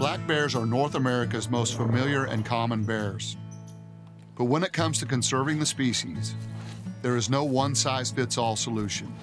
Black bears are North America's most familiar and common bears. But when it comes to conserving the species, there is no one-size-fits-all solution.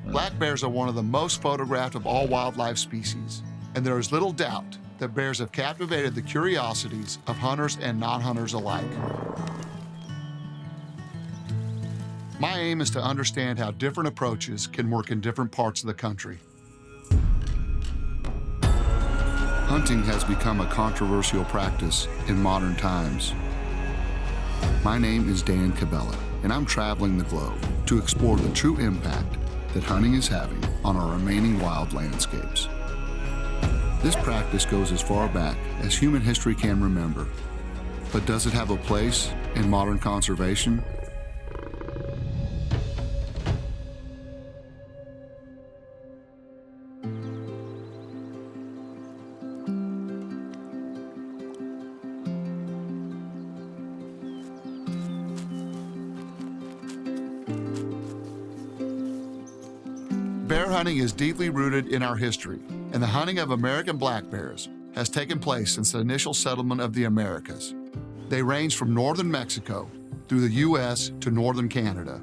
Black bears are one of the most photographed of all wildlife species, and there is little doubt that bears have captivated the curiosities of hunters and non-hunters alike. My aim is to understand how different approaches can work in different parts of the country. Hunting has become a controversial practice in modern times. My name is Dan Cabela, and I'm traveling the globe to explore the true impact that hunting is having on our remaining wild landscapes. This practice goes as far back as human history can remember, but does it have a place in modern conservation? Bear hunting is deeply rooted in our history, and the hunting of American black bears has taken place since the initial settlement of the Americas. They range from northern Mexico through the U.S. to northern Canada,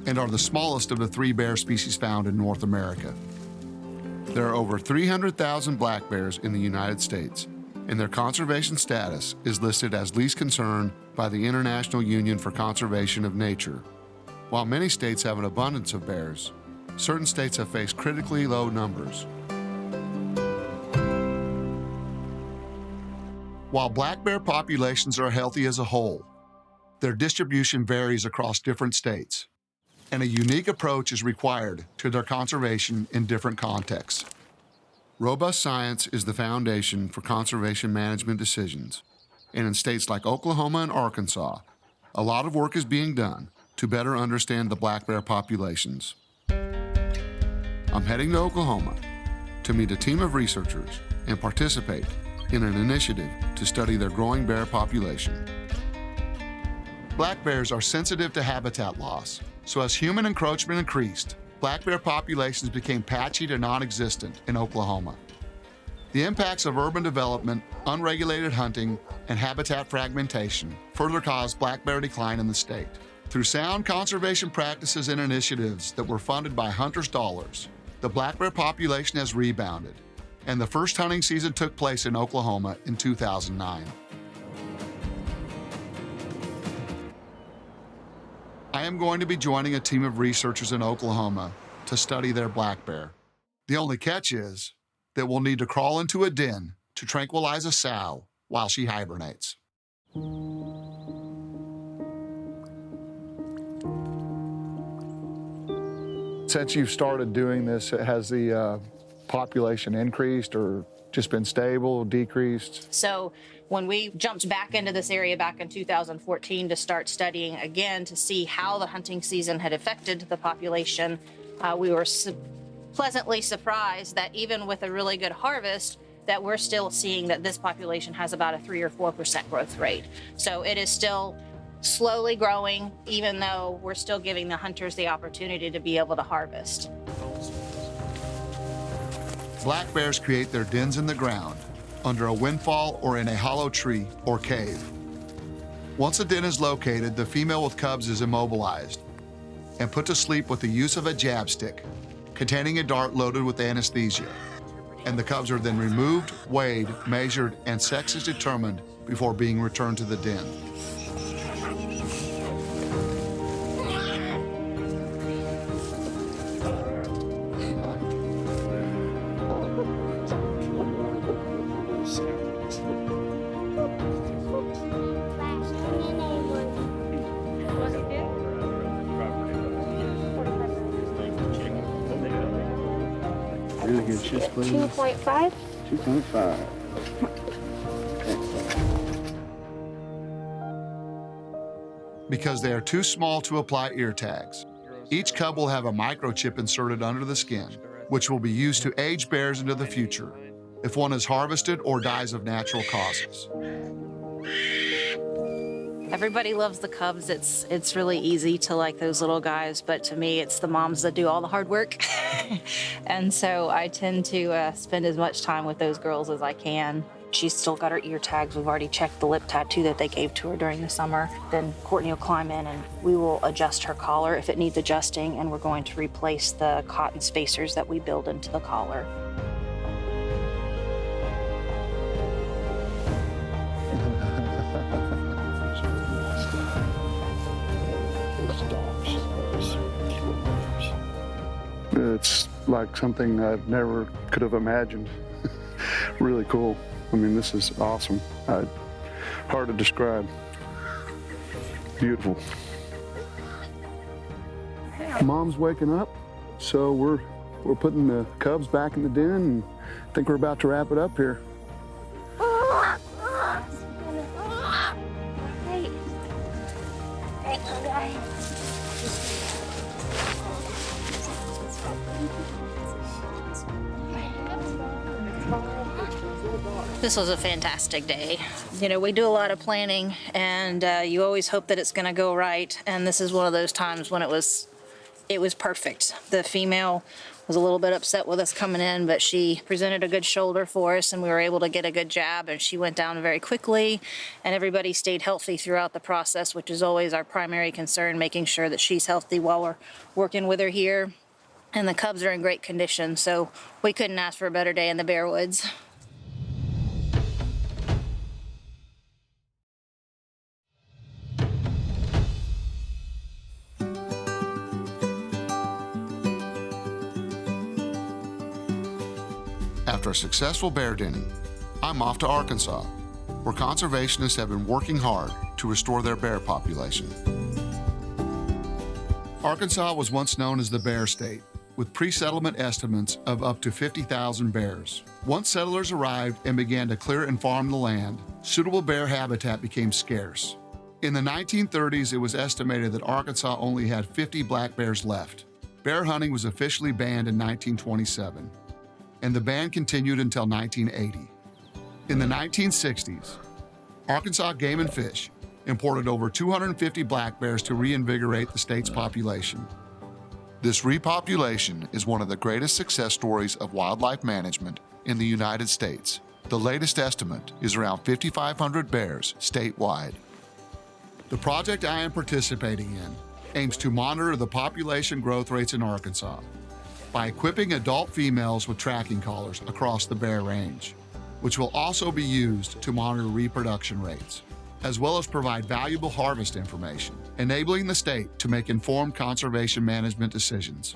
and are the smallest of the 3 bear species found in North America. There are over 300,000 black bears in the United States, and their conservation status is listed as least concern by the International Union for Conservation of Nature. While many states have an abundance of bears, certain states have faced critically low numbers. While black bear populations are healthy as a whole, their distribution varies across different states, and a unique approach is required to their conservation in different contexts. Robust science is the foundation for conservation management decisions, and in states like Oklahoma and Arkansas, a lot of work is being done to better understand the black bear populations. I'm heading to Oklahoma to meet a team of researchers and participate in an initiative to study their growing bear population. Black bears are sensitive to habitat loss, so as human encroachment increased, black bear populations became patchy to non-existent in Oklahoma. The impacts of urban development, unregulated hunting, and habitat fragmentation further caused black bear decline in the state. Through sound conservation practices and initiatives that were funded by hunters' dollars, the black bear population has rebounded, and the first hunting season took place in Oklahoma in 2009. I am going to be joining a team of researchers in Oklahoma to study their black bear. The only catch is that we'll need to crawl into a den to tranquilize a sow while she hibernates. Since you've started doing this, has the population increased or just been stable, decreased? So when we jumped back into this area back in 2014 to start studying again to see how the hunting season had affected the population, we were pleasantly surprised that even with a really good harvest, that we're still seeing that this population has about a 3 or 4% growth rate. So it is still slowly growing, even though we're still giving the hunters the opportunity to be able to harvest. Black bears create their dens in the ground, under a windfall or in a hollow tree or cave. Once a den is located, the female with cubs is immobilized and put to sleep with the use of a jab stick containing a dart loaded with anesthesia. And the cubs are then removed, weighed, measured, and sex is determined before being returned to the den. Really good shift, please. 2.5. 2.5. Because they are too small to apply ear tags, each cub will have a microchip inserted under the skin, which will be used to age bears into the future if one is harvested or dies of natural causes. Everybody loves the cubs. It's really easy to like those little guys, but to me, it's the moms that do all the hard work. And so I tend to spend as much time with those girls as I can. She's still got her ear tags. We've already checked the lip tattoo that they gave to her during the summer. Then Courtney will climb in and we will adjust her collar if it needs adjusting, and we're going to replace the cotton spacers that we build into the collar. It's like something I never could have imagined. Really cool. I mean, this is awesome. Hard to describe. Beautiful. Mom's waking up, so we're putting the cubs back in the den, and I think we're about to wrap it up here. This was a fantastic day. You know, we do a lot of planning, and you always hope that it's going to go right. And this is one of those times when it was perfect. The female was a little bit upset with us coming in, but she presented a good shoulder for us, and we were able to get a good jab, and she went down very quickly, and everybody stayed healthy throughout the process, which is always our primary concern, making sure that she's healthy while we're working with her here. And the cubs are in great condition, so we couldn't ask for a better day in the Bear Woods. After a successful bear denning, I'm off to Arkansas, where conservationists have been working hard to restore their bear population. Arkansas was once known as the Bear State, with pre-settlement estimates of up to 50,000 bears. Once settlers arrived and began to clear and farm the land, suitable bear habitat became scarce. In the 1930s, it was estimated that Arkansas only had 50 black bears left. Bear hunting was officially banned in 1927, and the ban continued until 1980. In the 1960s, Arkansas Game and Fish imported over 250 black bears to reinvigorate the state's population. This repopulation is one of the greatest success stories of wildlife management in the United States. The latest estimate is around 5,500 bears statewide. The project I am participating in aims to monitor the population growth rates in Arkansas by equipping adult females with tracking collars across the bear range, which will also be used to monitor reproduction rates, as well as provide valuable harvest information, enabling the state to make informed conservation management decisions.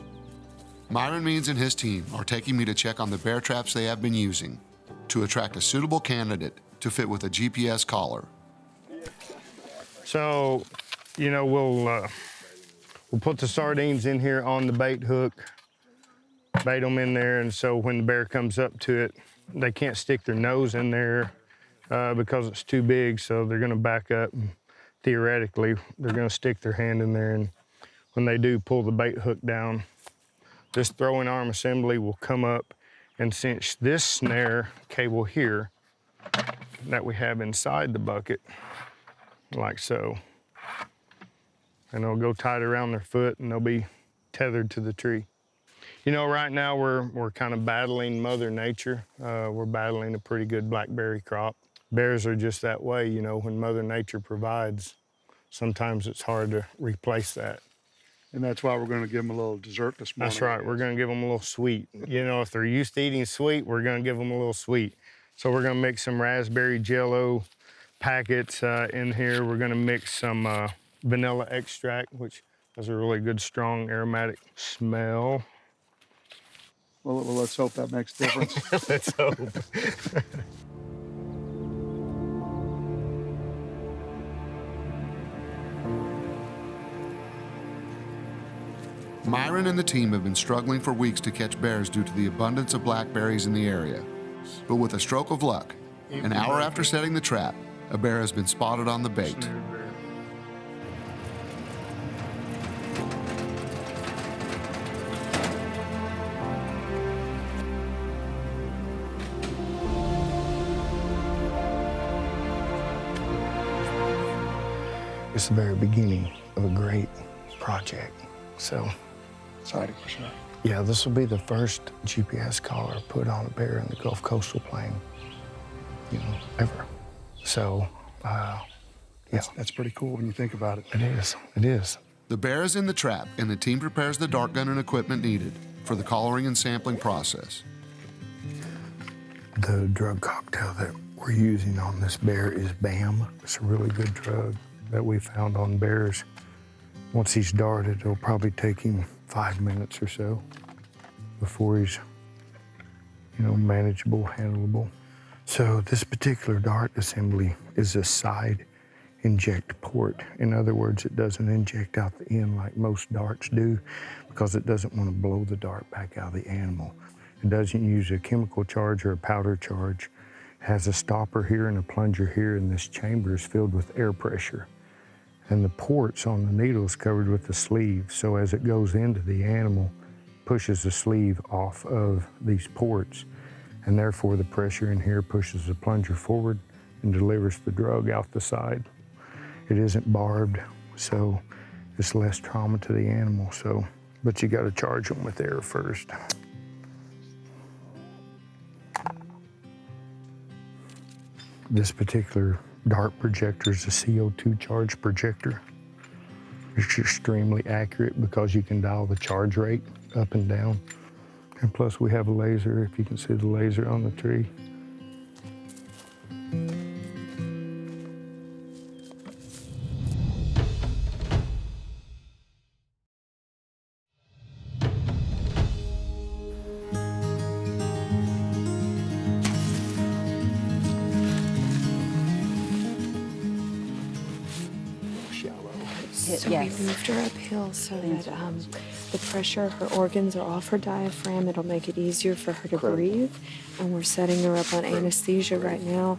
Myron Means and his team are taking me to check on the bear traps they have been using to attract a suitable candidate to fit with a GPS collar. So, you know, we'll put the sardines in here on the bait hook, bait them in there, and so when the bear comes up to it, they can't stick their nose in there because it's too big, so they're gonna back up, and theoretically, they're gonna stick their hand in there, and when they do pull the bait hook down, this throwing arm assembly will come up and cinch this snare cable here that we have inside the bucket, like so. And it'll go tight around their foot, and they'll be tethered to the tree. You know, right now we're kind of battling Mother Nature. We're battling a pretty good blackberry crop. Bears are just that way, you know, when Mother Nature provides, sometimes it's hard to replace that. And that's why we're going to give them a little dessert this morning. That's right, we're gonna give them a little sweet. You know, if they're used to eating sweet, we're gonna give them a little sweet. So we're gonna mix some raspberry Jell-O packets in here. We're gonna mix some vanilla extract, which has a really good, strong aromatic smell. Well, let's hope that makes a difference. Let's hope. Myron and the team have been struggling for weeks to catch bears due to the abundance of blackberries in the area. But with a stroke of luck, an hour after setting the trap, a bear has been spotted on the bait. It's the very beginning of a great project. So, Exciting for sure. yeah, this will be the first GPS collar put on a bear in the Gulf Coastal Plain. ever. So, yeah, That's pretty cool when you think about it. it is. It is. The bear is in the trap, and the team prepares the dart gun and equipment needed for the collaring and sampling process. The drug cocktail that we're using on this bear is BAM. It's a really good drug that we found on bears. Once he's darted, it'll probably take him 5 minutes or so before he's, manageable, handleable. So this particular dart assembly is a side inject port. In other words, it doesn't inject out the end like most darts do because it doesn't want to blow the dart back out of the animal. It doesn't use a chemical charge or a powder charge. It has a stopper here and a plunger here, and this chamber is filled with air pressure. And the ports on the needle is covered with the sleeve, so as it goes into the animal, pushes the sleeve off of these ports, and therefore the pressure in here pushes the plunger forward and delivers the drug out the side. It isn't barbed, so it's less trauma to the animal. But you got to charge them with air first. This particular dart projector is a CO2 charge projector. It's extremely accurate because you can dial the charge rate up and down. And plus we have a laser, if you can see the laser on the tree. So we moved her uphill so that the pressure, her organs are off her diaphragm. It'll make it easier for her to breathe. And we're setting her up on anesthesia right now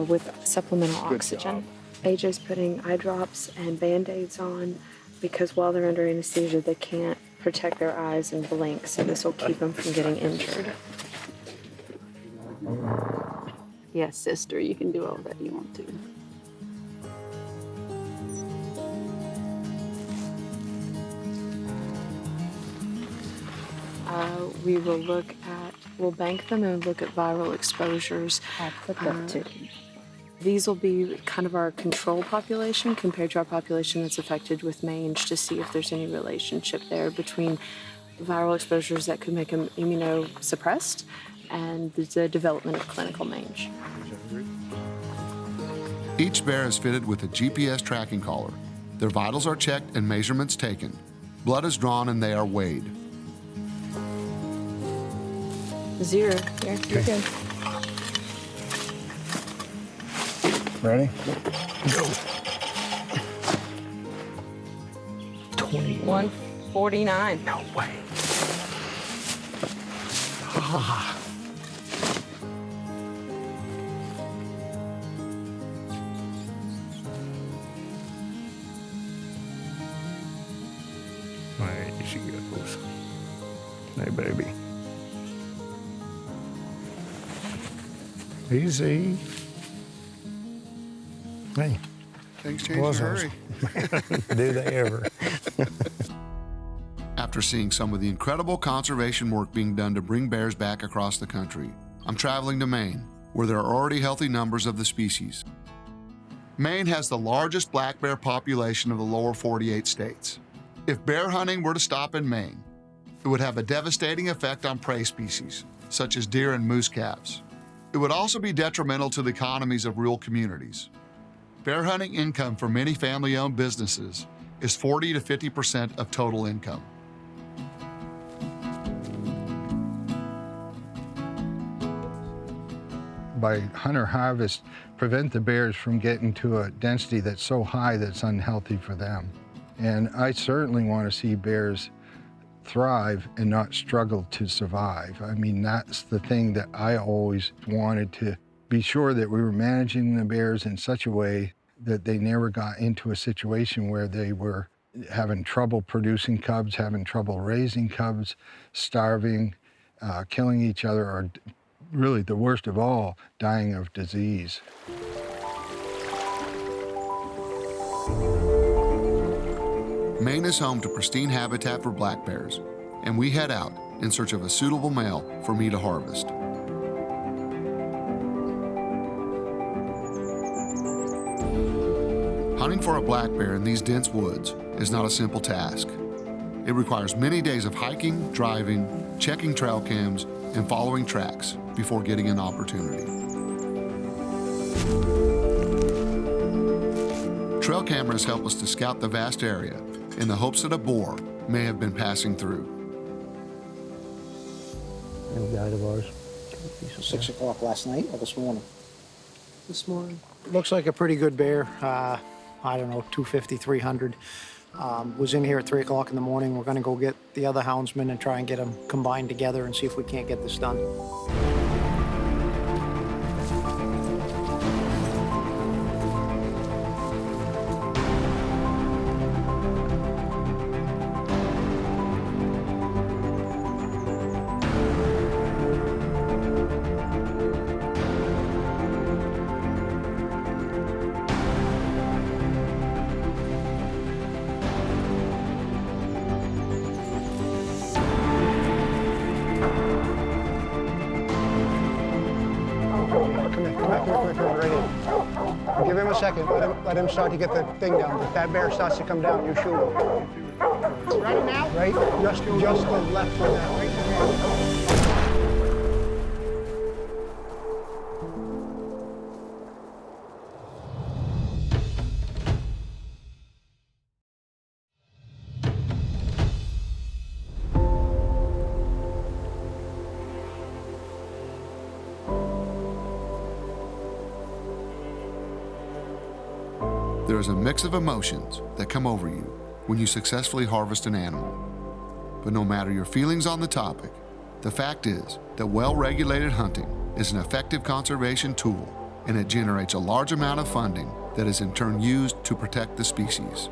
with supplemental oxygen. AJ's putting eye drops and Band-Aids on because while they're under anesthesia, they can't protect their eyes and blink. So this will keep them from getting injured. Yes, sister, you can do all that you want to. We'll bank them and look at viral exposures. I'll put that too. These will be kind of our control population compared to our population that's affected with mange to see if there's any relationship there between viral exposures that could make them immunosuppressed and the development of clinical mange. Each bear is fitted with a GPS tracking collar. Their vitals are checked and measurements taken. Blood is drawn and they are weighed. 0. You're good. Ready? Go. 21. 149. No way. Ah. All right, you should get those. Hey, baby. Easy. Hey. Things change in a hurry. Do they ever? After seeing some of the incredible conservation work being done to bring bears back across the country, I'm traveling to Maine, where there are already healthy numbers of the species. Maine has the largest black bear population of the lower 48 states. If bear hunting were to stop in Maine, it would have a devastating effect on prey species, such as deer and moose calves. It would also be detrimental to the economies of rural communities. Bear hunting income for many family-owned businesses is 40 to 50% of total income. By hunt or harvest, prevent the bears from getting to a density that's so high that it's unhealthy for them. And I certainly want to see bears thrive and not struggle to survive. I mean, that's the thing that I always wanted to be sure that we were managing the bears in such a way that they never got into a situation where they were having trouble producing cubs, having trouble raising cubs, starving, killing each other, or really the worst of all, dying of disease. Maine is home to pristine habitat for black bears, and we head out in search of a suitable male for me to harvest. Hunting for a black bear in these dense woods is not a simple task. It requires many days of hiking, driving, checking trail cams, and following tracks before getting an opportunity. Trail cameras help us to scout the vast area in the hopes that a boar may have been passing through. And guide of ours. 6 o'clock last night or this morning? This morning. Looks like a pretty good bear. I don't know, 250, 300. Was in here at 3 o'clock in the morning. We're gonna go get the other houndsmen and try and get them combined together and see if we can't get this done. Give him a second. Let him start to get the thing down. If that bear starts to come down, you shoot him. Right now? Right? Just the left of that. Right there. There is a mix of emotions that come over you when you successfully harvest an animal. But no matter your feelings on the topic, the fact is that well-regulated hunting is an effective conservation tool, and it generates a large amount of funding that is in turn used to protect the species.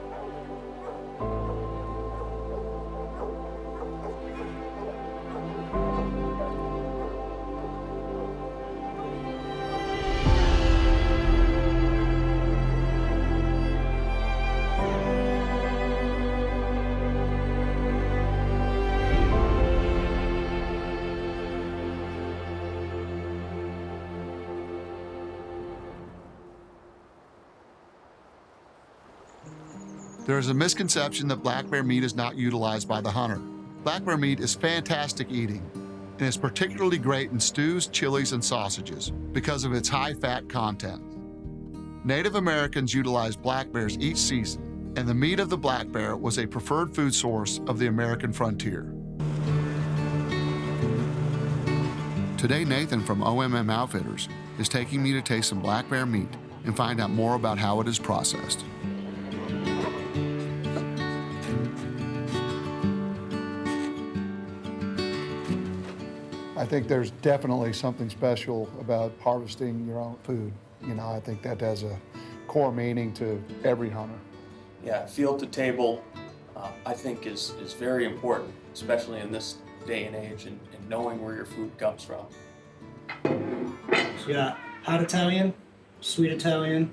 There is a misconception that black bear meat is not utilized by the hunter. Black bear meat is fantastic eating, and is particularly great in stews, chilies, and sausages because of its high fat content. Native Americans utilized black bears each season, and the meat of the black bear was a preferred food source of the American frontier. Today, Nathan from OMM Outfitters is taking me to taste some black bear meat and find out more about how it is processed. I think there's definitely something special about harvesting your own food. You know, I think that has a core meaning to every hunter. Yeah, field to table, I think is very important, especially in this day and age, and knowing where your food comes from. So yeah, hot Italian, sweet Italian,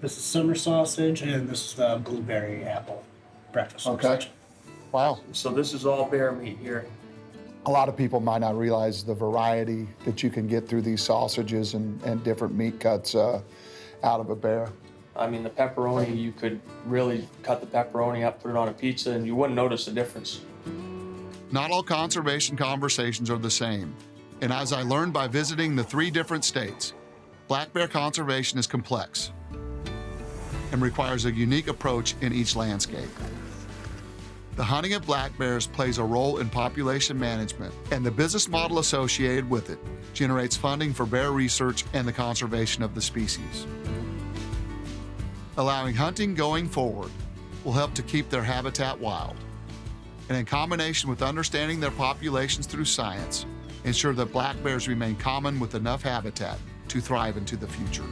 this is summer sausage, and this is the blueberry apple breakfast sausage. Wow. So this is all bear meat here. A lot of people might not realize the variety that you can get through these sausages and different meat cuts out of a bear. I mean, the pepperoni, you could really cut the pepperoni up, put it on a pizza, and you wouldn't notice the difference. Not all conservation conversations are the same, and as I learned by visiting the 3 different states, black bear conservation is complex and requires a unique approach in each landscape. The hunting of black bears plays a role in population management, and the business model associated with it generates funding for bear research and the conservation of the species. Allowing hunting going forward will help to keep their habitat wild, and in combination with understanding their populations through science, ensure that black bears remain common with enough habitat to thrive into the future.